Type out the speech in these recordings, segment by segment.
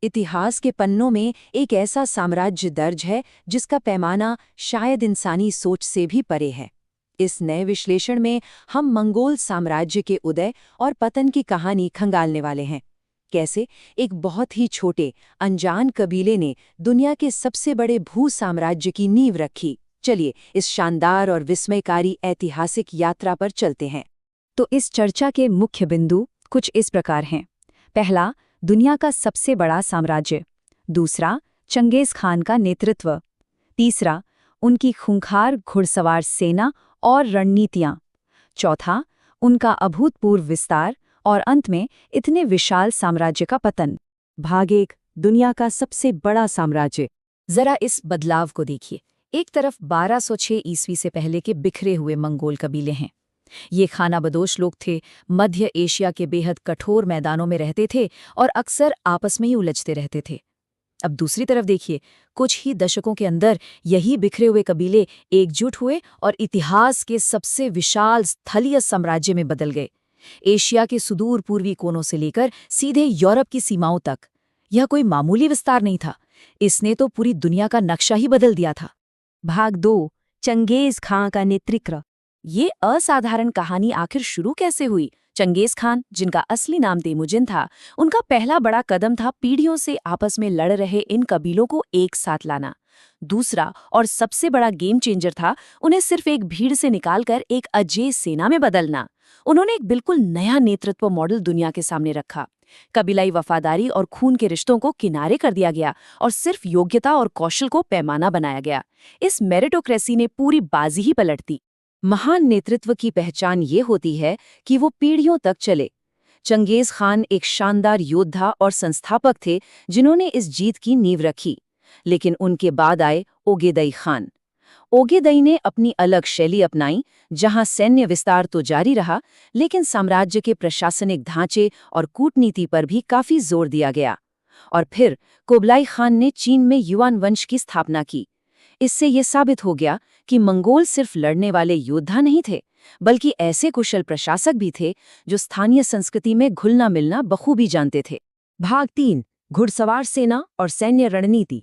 इतिहास के पन्नों में एक ऐसा साम्राज्य दर्ज है जिसका पैमाना शायद इंसानी सोच से भी परे है। इस नए विश्लेषण में हम मंगोल साम्राज्य के उदय और पतन की कहानी खंगालने वाले हैं। कैसे एक बहुत ही छोटे, अनजान कबीले ने दुनिया के सबसे बड़े भू साम्राज्य की नींव रखी। चलिए इस शानदार और विस्मयकारी ऐतिहासिक यात्रा पर चलते हैं। तो इस चर्चा के मुख्य बिंदु कुछ इस प्रकार हैं। पहला, दुनिया का सबसे बड़ा साम्राज्य। दूसरा, चंगेज खान का नेतृत्व। तीसरा, उनकी खूंखार घुड़सवार सेना और रणनीतियां। चौथा, उनका अभूतपूर्व विस्तार। और अंत में इतने विशाल साम्राज्य का पतन। भाग 1, दुनिया का सबसे बड़ा साम्राज्य। जरा इस बदलाव को देखिए। एक तरफ 1206 ईस्वी से पहले के बिखरे हुए मंगोल कबीले हैं। ये खानाबदोश लोग थे, मध्य एशिया के बेहद कठोर मैदानों में रहते थे और अक्सर आपस में ही उलझते रहते थे। अब दूसरी तरफ देखिए, कुछ ही दशकों के अंदर यही बिखरे हुए कबीले एकजुट हुए और इतिहास के सबसे विशाल स्थलीय साम्राज्य में बदल गए। एशिया के सुदूर पूर्वी कोनों से लेकर सीधे यूरोप की सीमाओं तक। यह कोई मामूली विस्तार नहीं था, इसने तो पूरी दुनिया का नक्शा ही बदल दिया था। भाग 2, चंगेज खां का नेतृत्व। ये असाधारण कहानी आखिर शुरू कैसे हुई? चंगेज खान, जिनका असली नाम तेमुजिन था, उनका पहला बड़ा कदम था पीढ़ियों से आपस में लड़ रहे इन कबीलों को एक साथ लाना। दूसरा और सबसे बड़ा गेम चेंजर था उन्हें सिर्फ एक भीड़ से निकालकर एक अजेय सेना में बदलना। उन्होंने एक बिल्कुल नया नेतृत्व मॉडल दुनिया के सामने रखा। कबीलाई वफादारी और खून के रिश्तों को किनारे कर दिया गया और सिर्फ योग्यता और कौशल को पैमाना बनाया गया। इस मेरिटोक्रेसी ने पूरी बाजी ही पलट दी। महान नेतृत्व की पहचान ये होती है कि वो पीढ़ियों तक चले। चंगेज खान एक शानदार योद्धा और संस्थापक थे जिन्होंने इस जीत की नींव रखी। लेकिन उनके बाद आए ओगेदई खान। ओगेदई ने अपनी अलग शैली अपनाई, जहां सैन्य विस्तार तो जारी रहा, लेकिन साम्राज्य के प्रशासनिक ढांचे और कूटनीति पर भी काफी जोर दिया गया। और फिर कुबलाई खान ने चीन में युआन वंश की स्थापना की। इससे ये साबित हो गया कि मंगोल सिर्फ लड़ने वाले योद्धा नहीं थे, बल्कि ऐसे कुशल प्रशासक भी थे जो स्थानीय संस्कृति में घुलना मिलना बखूबी जानते थे। भाग 3, घुड़सवार सेना और सैन्य रणनीति।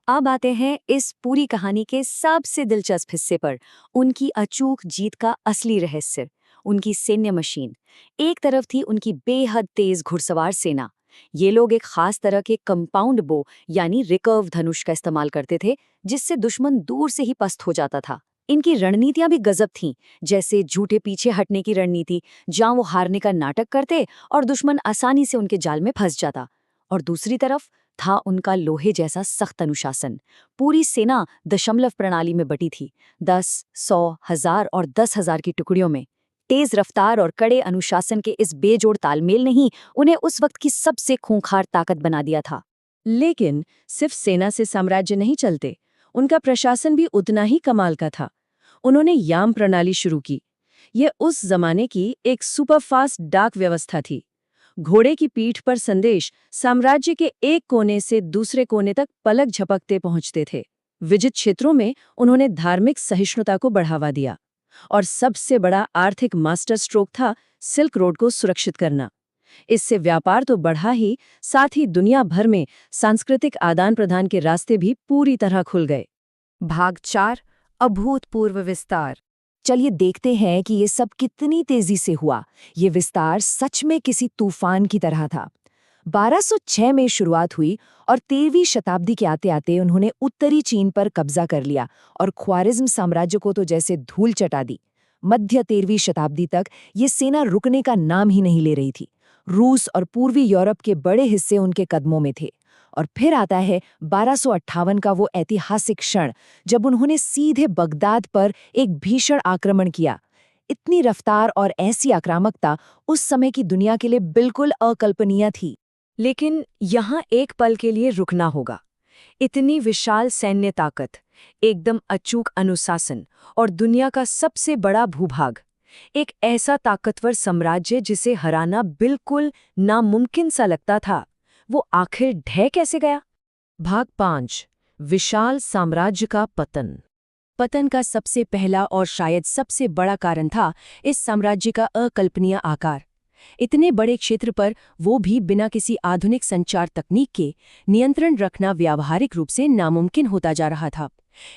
अब आते हैं इस पूरी कहानी के सबसे दिलचस्प हिस्से पर, उनकी अचूक जीत का असली रहस्य, उनकी सैन्य मशीन। एक तरफ थी उनकी बेहद तेज घुड़सवार सेना। ये लोग एक खास तरह के कंपाउंड बो यानी रिकर्व धनुष का इस्तेमाल करते थे, जिससे दुश्मन दूर से ही पस्त हो जाता था। इनकी रणनीतियां भी गजब थीं, जैसे झूठे पीछे हटने की रणनीति, जहां वो हारने का नाटक करते और दुश्मन आसानी से उनके जाल में फंस जाता। और दूसरी तरफ था उनका लोहे जैसा सख्त अनुशासन। पूरी सेना दशमलव प्रणाली में बटी थी, 10, 100, 1000 और 10,000 की टुकड़ियों में। तेज रफ्तार और कड़े अनुशासन के इस बेजोड़ तालमेल ने ही उन्हें उस वक्त की सबसे खूंखार ताकत बना दिया था। लेकिन सिर्फ सेना से साम्राज्य नहीं चलते, उनका प्रशासन भी उतना ही कमाल का था। उन्होंने याम प्रणाली शुरू की। ये उस जमाने की एक सुपरफास्ट डाक व्यवस्था थी। घोड़े की पीठ पर संदेश साम्राज्य के एक कोने से दूसरे कोने तक पलक झपकते पहुंचते थे। विजित क्षेत्रों में उन्होंने धार्मिक सहिष्णुता को बढ़ावा दिया। और सबसे बड़ा आर्थिक मास्टर स्ट्रोक था सिल्क रोड को सुरक्षित करना। इससे व्यापार तो बढ़ा ही, साथ ही दुनिया भर में सांस्कृतिक आदान प्रदान के रास्ते भी पूरी तरह खुल गए। भाग 4, अभूतपूर्व विस्तार। चलिए देखते हैं कि ये सब कितनी तेजी से हुआ। ये विस्तार सच में किसी तूफान की तरह था। 1206 में शुरुआत हुई और 13वीं शताब्दी के आते आते उन्होंने उत्तरी चीन पर कब्जा कर लिया और ख्वारिज्म साम्राज्य को तो जैसे धूल चटा दी। मध्य 13वीं शताब्दी तक ये सेना रुकने का नाम ही नहीं ले रही थी। रूस और पूर्वी यूरोप के बड़े हिस्से उनके कदमों में थे। और फिर आता है 1258 का वो ऐतिहासिक क्षण, जब उन्होंने सीधे बगदाद पर एक भीषण आक्रमण किया। इतनी रफ्तार और ऐसी आक्रामकता उस समय की दुनिया के लिए बिल्कुल अकल्पनीय थी। लेकिन यहाँ एक पल के लिए रुकना होगा। इतनी विशाल सैन्य ताकत, एकदम अचूक अनुशासन और दुनिया का सबसे बड़ा भूभाग, एक ऐसा ताकतवर साम्राज्य जिसे हराना बिल्कुल नामुमकिन सा लगता था, वो आखिर ढह कैसे गया? भाग 5, विशाल साम्राज्य का पतन। पतन का सबसे पहला और शायद सबसे बड़ा कारण था इस साम्राज्य का अकल्पनीय आकार। इतने बड़े क्षेत्र पर वो भी बिना किसी आधुनिक संचार तकनीक के नियंत्रण रखना व्यावहारिक रूप से नामुमकिन होता जा रहा था।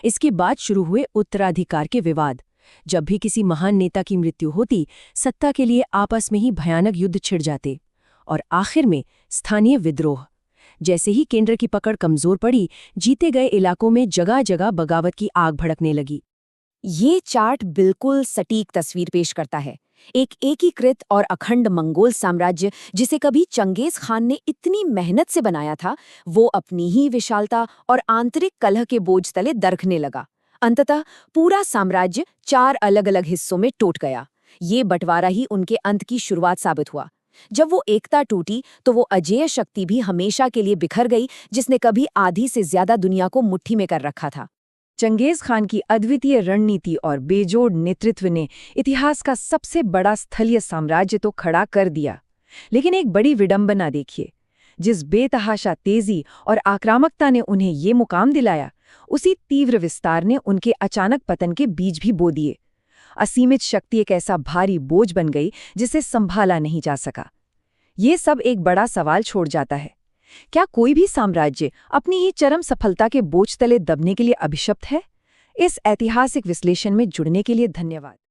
इसके बाद शुरू हुए उत्तराधिकार के विवाद। जब भी किसी महान नेता की मृत्यु होती, सत्ता के लिए आपस में ही भयानक युद्ध छिड़ जाते। और आखिर में स्थानीय विद्रोह। जैसे ही केंद्र की पकड़ कमजोर पड़ी, जीते गए इलाकों में जगह जगह बगावत की आग भड़कने लगी। ये चार्ट बिल्कुल सटीक तस्वीर पेश करता है। एक एकीकृत और अखंड मंगोल साम्राज्य, जिसे कभी चंगेज खान ने इतनी मेहनत से बनाया था, वो अपनी ही विशालता और आंतरिक कलह के बोझ तले दरकने लगा। अंततः पूरा साम्राज्य 4 अलग-अलग हिस्सों में टूट गया। ये बंटवारा ही उनके अंत की शुरुआत साबित हुआ। जब वो एकता टूटी तो वो अजेय शक्ति भी हमेशा के लिए बिखर गई, जिसने कभी आधी से ज्यादा दुनिया को मुट्ठी में कर रखा था। चंगेज खान की अद्वितीय रणनीति और बेजोड़ नेतृत्व ने इतिहास का सबसे बड़ा स्थलीय साम्राज्य तो खड़ा कर दिया। लेकिन एक बड़ी विडंबना देखिए, जिस बेतहाशा तेजी और आक्रामकता ने उन्हें ये मुकाम दिलाया, उसी तीव्र विस्तार ने उनके अचानक पतन के बीज भी बो दिए। असीमित शक्ति एक ऐसा भारी बोझ बन गई जिसे संभाला नहीं जा सका। ये सब एक बड़ा सवाल छोड़ जाता है, क्या कोई भी साम्राज्य अपनी ही चरम सफलता के बोझ तले दबने के लिए अभिशप्त है? इस ऐतिहासिक विश्लेषण में जुड़ने के लिए धन्यवाद।